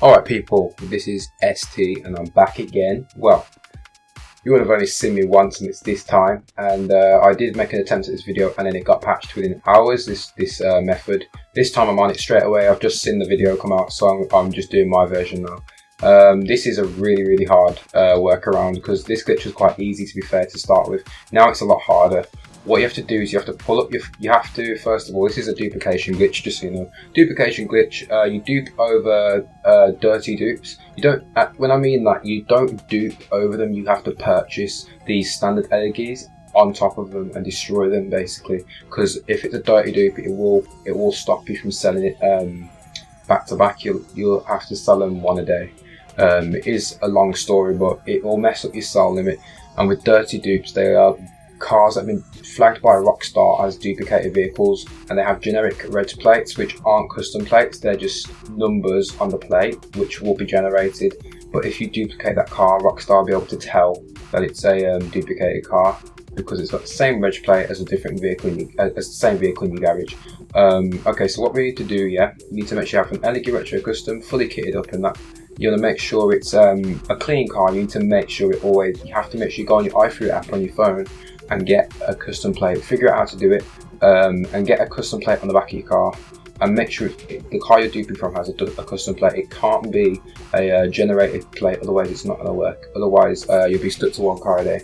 Alright people, this is ST and I'm back again. Well, you would have only seen me once and it's this time, and I did make an attempt at this video and then it got patched within hours, this method. This time I'm on it straight away. I've just seen the video come out, so I'm just doing my version now. This is a really hard workaround because this glitch was quite easy, to be fair, to start with. Now it's a lot harder. What you have to do is you have to pull up first of all, this is a duplication glitch, just so you know. Duplication glitch, you dupe over dirty dupes. You don't, when I mean that, you don't dupe over them, you have to purchase these standard LEGs on top of them and destroy them, basically. Because if it's a dirty dupe, it will stop you from selling it back to back. You'll have to sell them one a day. It is a long story, but it will mess up your sell limit. And with dirty dupes, they are cars that have been flagged by Rockstar as duplicated vehicles, and they have generic reg plates which aren't custom plates, they're just numbers on the plate which will be generated. But if you duplicate that car, Rockstar will be able to tell that it's a duplicated car because it's got the same reg plate as a different vehicle as the same vehicle in your garage. Okay, so what we need to do, you need to make sure you have an LEG Retro Custom fully kitted up, and that you want to make sure it's a clean car. You need to make sure you have to make sure you go on your iFruit app on your phone and get a custom plate. Figure out how to do it, and get a custom plate on the back of your car, and make sure the car you're duping from has a custom plate. It can't be a generated plate, otherwise it's not going to work. Otherwise you'll be stuck to one car a day.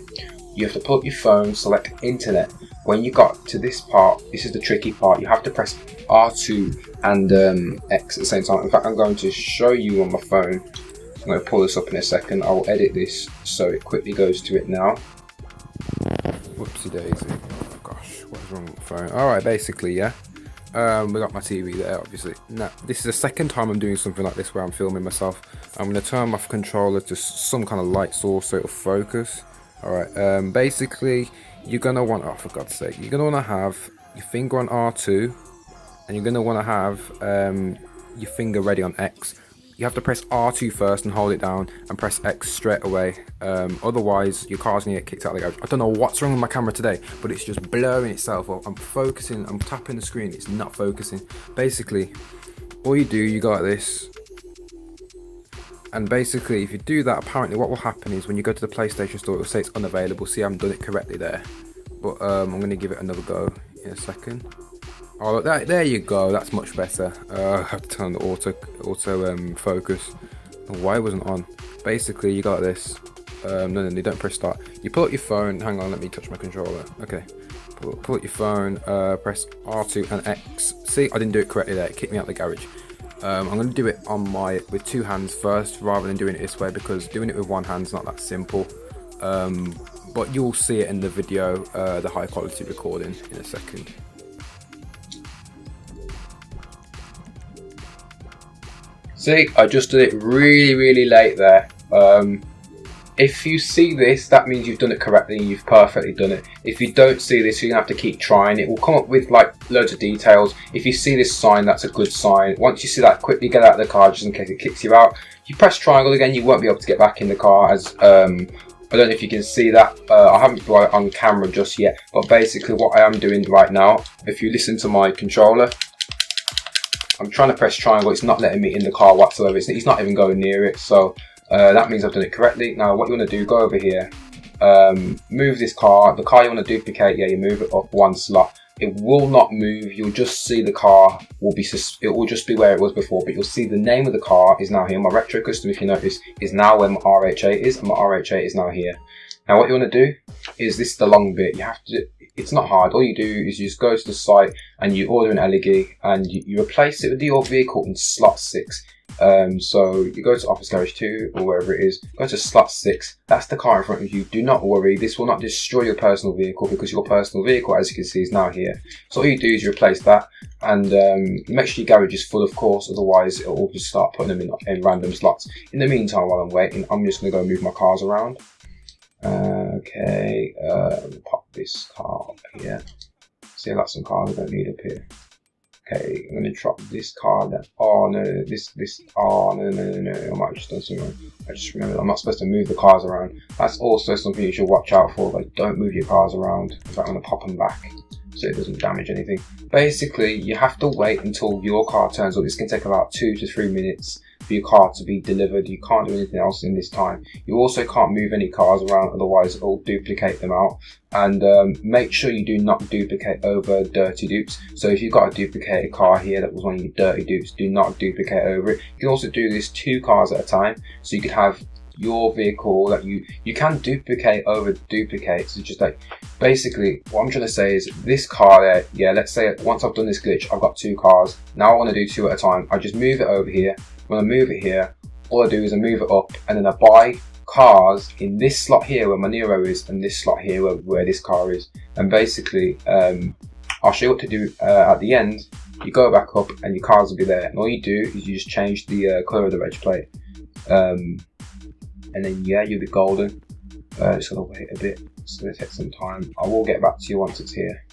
You have to pull up your phone, select internet. When you got to this part, this is the tricky part, you have to press R2 and X at the same time. In fact, I'm going to show you on my phone. I'm going to pull this up in a second. I will edit this so it quickly goes to it now. Whoopsie daisy. Oh gosh, what's wrong with the phone? Alright, basically, we got my TV there, obviously. Now, this is the second time I'm doing something like this where I'm filming myself. I'm going to turn my controller to some kind of light source so it'll focus. Alright, basically, you're going to want, oh for God's sake, you're going to want to have your finger on R2, and you're going to want to have your finger ready on X. You have to press R2 first and hold it down, and press X straight away. Otherwise, your car's gonna get kicked out of the garage. I don't know what's wrong with my camera today, but it's just blowing itself up. I'm focusing, I'm tapping the screen, it's not focusing. Basically, all you do, you go like this. And basically, if you do that, apparently what will happen is when you go to the PlayStation Store, it will say it's unavailable. See, I haven't done it correctly there. But I'm gonna give it another go in a second. Oh, there you go, that's much better. I have to turn the auto focus. Why wasn't on? Basically, you got this. No, you don't press start. You pull up your phone. Hang on, let me touch my controller. Okay, pull up your phone. Press R2 and X. See, I didn't do it correctly there. It kicked me out of the garage. I'm going to do it on with two hands first, rather than doing it this way, because doing it with one hand's not that simple. But you'll see it in the video, the high quality recording, in a second. See, I just did it really late there. If you see this, that means you've done it correctly, you've perfectly done it. If you don't see this, you're going to have to keep trying. It will come up with like loads of details. If you see this sign, that's a good sign. Once you see that, quickly get out of the car just in case it kicks you out. You press triangle again, you won't be able to get back in the car. As I don't know if you can see that. I haven't brought it on camera just yet, but basically what I am doing right now, if you listen to my controller, I'm trying to press triangle, it's not letting me in the car whatsoever, it's not even going near it, so that means I've done it correctly. Now what you want to do, go over here, move this car, the car you want to duplicate, you move it up one slot. It will not move, you'll just see the car, it will just be where it was before, but you'll see the name of the car is now here. My Retro Custom, if you notice, is now where my RH8 is, and my RH8 is now here. Now what you want to do is, this is the long bit, you have to, it's not hard, all you do is you just go to the site and you order an LEG and you replace it with your vehicle in slot 6. So you go to Office Garage 2 or wherever it is, go to slot 6, that's the car in front of you. Do not worry, this will not destroy your personal vehicle, because your personal vehicle, as you can see, is now here. So all you do is you replace that, and make sure your garage is full, of course, otherwise it will just start putting them in random slots. In the meantime, while I'm waiting, I'm just going to go move my cars around. Okay, pop this car up here. See, I got some cars I don't need up here. Okay, I'm going to drop this car then. Oh no, oh no, I might have just done something wrong. I just remembered I'm not supposed to move the cars around. That's also something you should watch out for, like don't move your cars around. In fact, I'm going to pop them back so it doesn't damage anything. Basically, you have to wait until your car turns up. This can take about 2 to 3 minutes. for your car to be delivered. You can't do anything else in this time. You also can't move any cars around, otherwise it'll duplicate them out. And make sure you do not duplicate over dirty dupes. So if you've got a duplicated car here that was one of your dirty dupes, do not duplicate over it. You can also do this 2 cars at a time, so you could have your vehicle that you can duplicate over duplicates. It's just like, basically what I'm trying to say is this car there, yeah, let's say once I've done this glitch, I've got 2 cars. Now I want to do 2 at a time. I just move it over here. When I move it here, all I do is I move it up, and then I buy cars in this slot here where my Nero is, and this slot here where this car is. And basically I'll show you what to do at the end. You go back up and your cars will be there, and all you do is you just change the colour of the reg plate, and then yeah, you'll be golden. Just gonna wait a bit, it's gonna take some time. I will get back to you once it's here.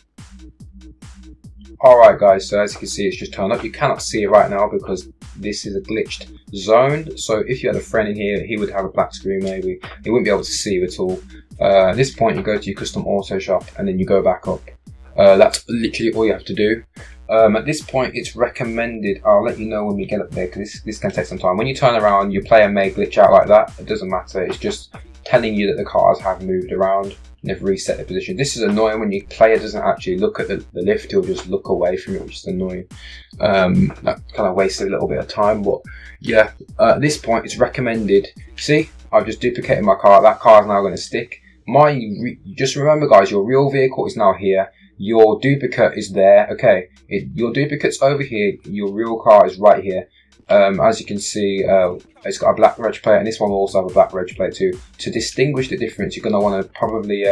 Alright guys, so as you can see, it's just turned up. You cannot see it right now because this is a glitched zone. So if you had a friend in here, he would have a black screen maybe. He wouldn't be able to see you at all. At this point, you go to your custom auto shop and then you go back up. That's literally all you have to do. At this point, it's recommended, I'll let you know when we get up there because this can take some time. When you turn around, your player may glitch out like that. It doesn't matter. It's just telling you that the cars have moved around and they've reset their position. This is annoying when your player doesn't actually look at the lift, he'll just look away from it, which is annoying. That kind of wastes a little bit of time, but yeah, at this point it's recommended. See, I've just duplicated my car. That car is now going to stick. Just remember guys, your real vehicle is now here. Your duplicate is there, okay? Your duplicate's over here, your real car is right here. As you can see, it's got a black reg plate, and this one will also have a black reg plate too. To distinguish the difference, you're gonna want to probably,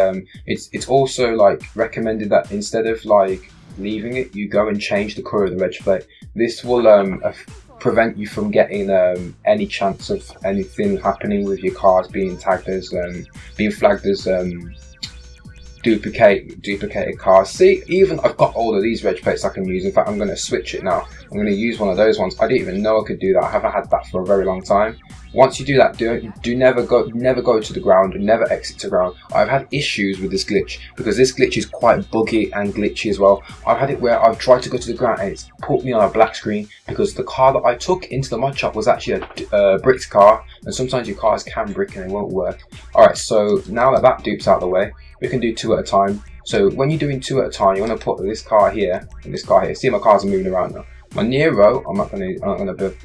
it's also like recommended that instead of like leaving it, you go and change the colour of the reg plate. This will prevent you from getting any chance of anything happening with your cars being tagged as, being flagged as duplicated cars. See, even I've got all of these reg plates I can use. In fact, I'm going to switch it now. I'm going to use one of those ones. I didn't even know I could do that. I haven't had that for a very long time. Once you do that, never go to the ground, never exit to ground. I've had issues with this glitch because this glitch is quite buggy and glitchy as well. I've had it where I've tried to go to the ground and it's put me on a black screen because the car that I took into the mod shop was actually a bricked car, and sometimes your cars can brick and they won't work. Alright, so now that dupe's out of the way, we can do 2 at a time. So when you're doing 2 at a time, you want to put this car here and this car here. See, my cars are moving around now. My Nero, I'm not gonna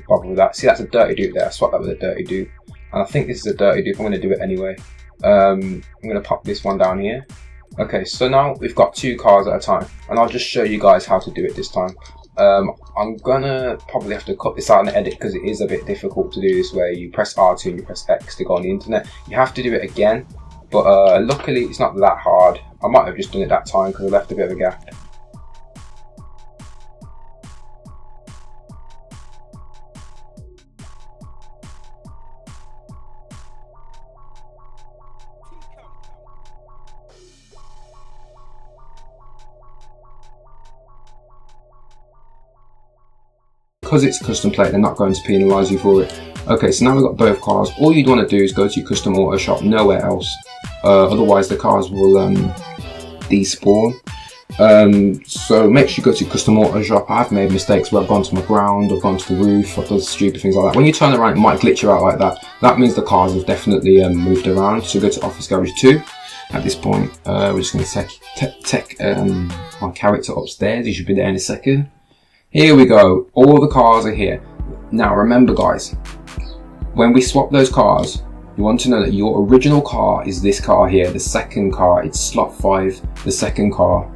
bother with that. See, that's a dirty dupe there. I swapped that with a dirty dupe, and I think this is a dirty dupe. I'm gonna do it anyway. I'm gonna pop this one down here. Okay, so now we've got 2 cars at a time, and I'll just show you guys how to do it this time. I'm gonna probably have to cut this out and edit because it is a bit difficult to do this where you press R2 and you press X to go on the internet. You have to do it again, but luckily it's not that hard. I might have just done it that time because I left a bit of a gap. Because it's custom plate, they're not going to penalise you for it. Okay, so now we've got both cars. All you'd want to do is go to your custom auto shop, nowhere else. Otherwise the cars will despawn. So make sure you go to your custom auto shop. I've made mistakes where I've gone to my ground, I've gone to the roof, I've done stupid things like that. When you turn around, it might glitch you out like that. That means the cars have definitely moved around. So go to Office Garage 2. At this point, we're just going to take my character upstairs. He should be there in a second. Here we go, all the cars are here. Now remember guys, when we swap those cars, you want to know that your original car is this car here, the second car, it's slot 5, the second car.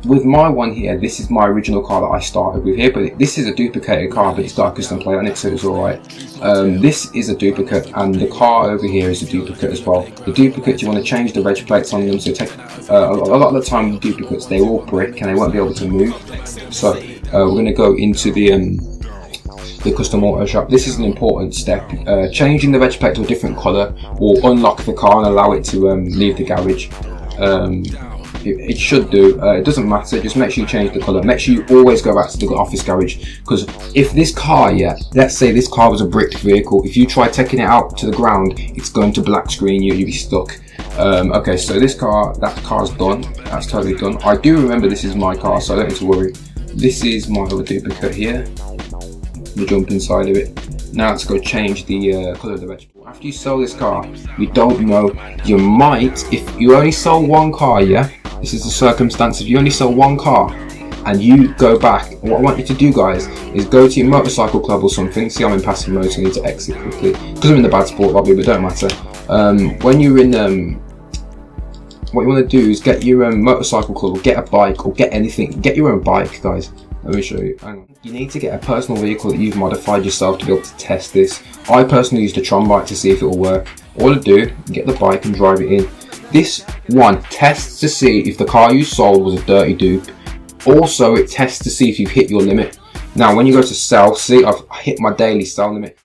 With my one here, this is my original car that I started with here, but this is a duplicated car, but it's got a custom plate on it, so it's alright. This is a duplicate, and the car over here is a duplicate as well. The duplicates, you want to change the reg plates on them, so take a lot of the time with duplicates, they're all brick and they won't be able to move. So we're going to go into the custom auto shop. This is an important step. Changing the reg plate to a different colour will unlock the car and allow it to leave the garage. It should do. It doesn't matter, just make sure you change the colour. Make sure you always go back to the office garage, because if this car, let's say this car was a bricked vehicle, if you try taking it out to the ground, it's going to black screen you, you'll be stuck. Okay, so that car's done. That's totally done. I do remember this is my car, so I don't need to worry. This is my other duplicate here. Let me jump inside of it. Now let's go change the colour of the vegetable. After you sell this car, we don't know, you might, if you only sell one car, yeah, this is the circumstance, if you only sell one car and you go back, what I want you to do, guys, is go to your motorcycle club or something. See, I'm in passive mode, so I need to exit quickly because I'm in the bad sport lobby, but don't matter. When you're in what you want to do is get your own motorcycle club, or get a bike, or get anything. Get your own bike, guys. Let me show you. Hang on. You need to get a personal vehicle that you've modified yourself to be able to test this. I personally used a Tron bike to see if it will work. All to do, get the bike and drive it in. This one tests to see if the car you sold was a dirty dupe. Also, it tests to see if you've hit your limit. Now, when you go to sell, see, I've hit my daily sell limit.